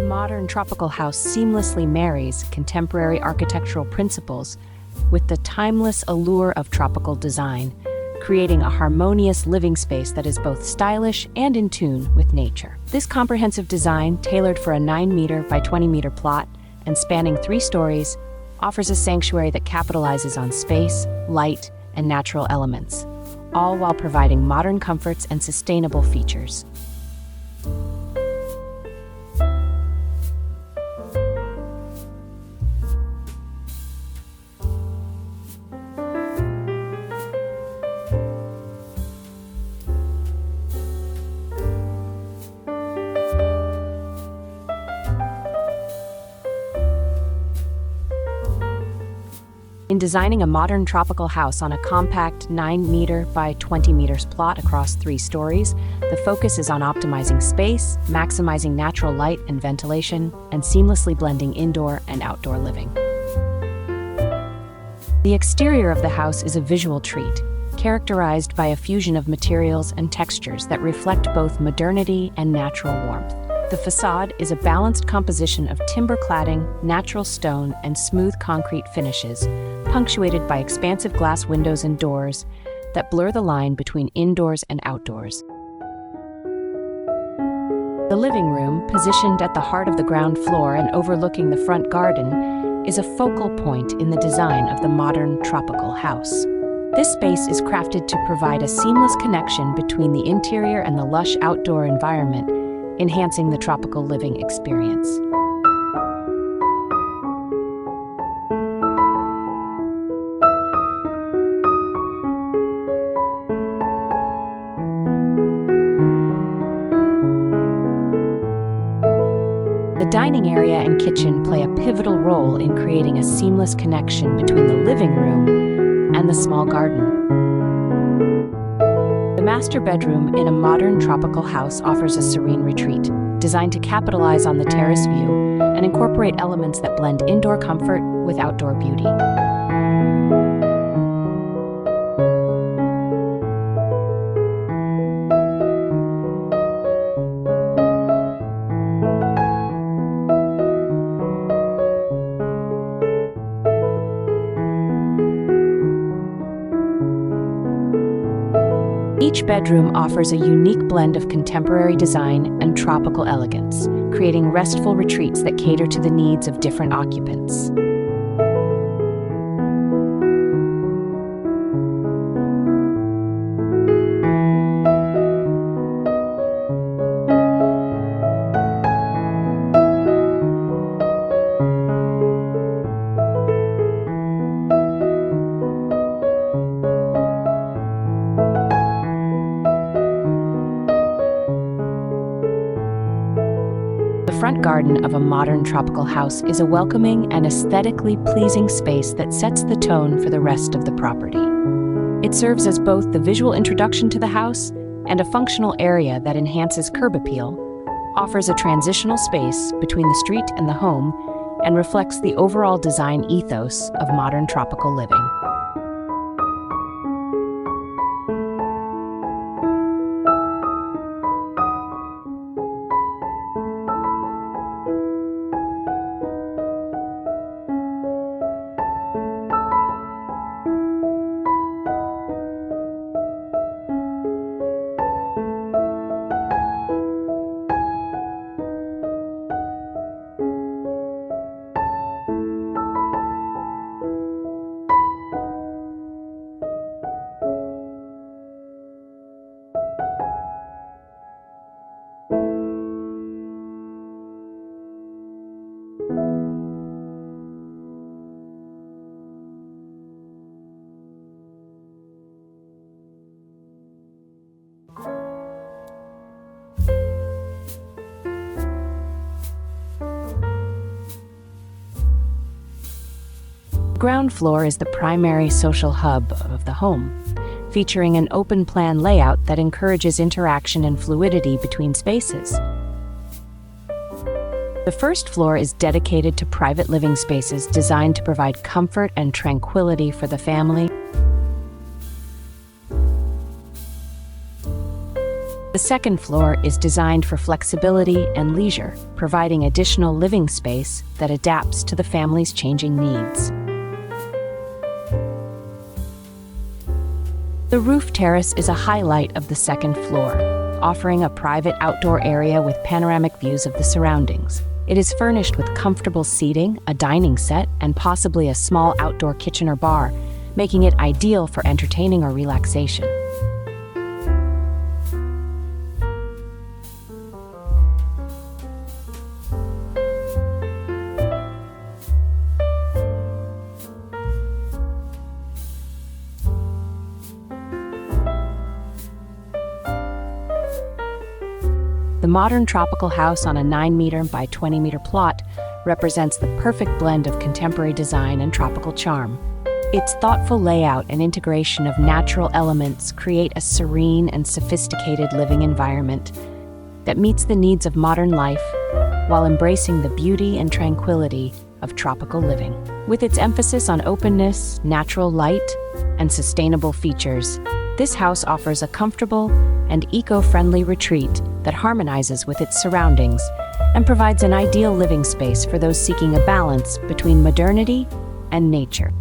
modern tropical house seamlessly marries contemporary architectural principles with the timeless allure of tropical design, creating a harmonious living space that is both stylish and in tune with nature. This comprehensive design, tailored for a 9-meter by 20-meter plot and spanning 3 stories, offers a sanctuary that capitalizes on space, light, and natural elements, all while providing modern comforts and sustainable features. In designing a modern tropical house on a compact 9-meter by 20 meters plot across 3 stories, the focus is on optimizing space, maximizing natural light and ventilation, and seamlessly blending indoor and outdoor living. The exterior of the house is a visual treat, characterized by a fusion of materials and textures that reflect both modernity and natural warmth. The facade is a balanced composition of timber cladding, natural stone, and smooth concrete finishes, punctuated by expansive glass windows and doors that blur the line between indoors and outdoors. The living room, positioned at the heart of the ground floor and overlooking the front garden, is a focal point in the design of the modern tropical house. This space is crafted to provide a seamless connection between the interior and the lush outdoor environment, enhancing the tropical living experience. The dining area and kitchen play a pivotal role in creating a seamless connection between the living room and the small garden. The master bedroom in a modern tropical house offers a serene retreat, designed to capitalize on the terrace view and incorporate elements that blend indoor comfort with outdoor beauty. Each bedroom offers a unique blend of contemporary design and tropical elegance, creating restful retreats that cater to the needs of different occupants. The front garden of a modern tropical house is a welcoming and aesthetically pleasing space that sets the tone for the rest of the property. It serves as both the visual introduction to the house and a functional area that enhances curb appeal, offers a transitional space between the street and the home, and reflects the overall design ethos of modern tropical living. The ground floor is the primary social hub of the home, featuring an open-plan layout that encourages interaction and fluidity between spaces. The first floor is dedicated to private living spaces designed to provide comfort and tranquility for the family. The second floor is designed for flexibility and leisure, providing additional living space that adapts to the family's changing needs. The roof terrace is a highlight of the second floor, offering a private outdoor area with panoramic views of the surroundings. It is furnished with comfortable seating, a dining set, and possibly a small outdoor kitchen or bar, making it ideal for entertaining or relaxation. The modern tropical house on a 9-meter by 20-meter plot represents the perfect blend of contemporary design and tropical charm. Its thoughtful layout and integration of natural elements create a serene and sophisticated living environment that meets the needs of modern life while embracing the beauty and tranquility of tropical living. With its emphasis on openness, natural light, and sustainable features, this house offers a comfortable and eco-friendly retreat that harmonizes with its surroundings and provides an ideal living space for those seeking a balance between modernity and nature.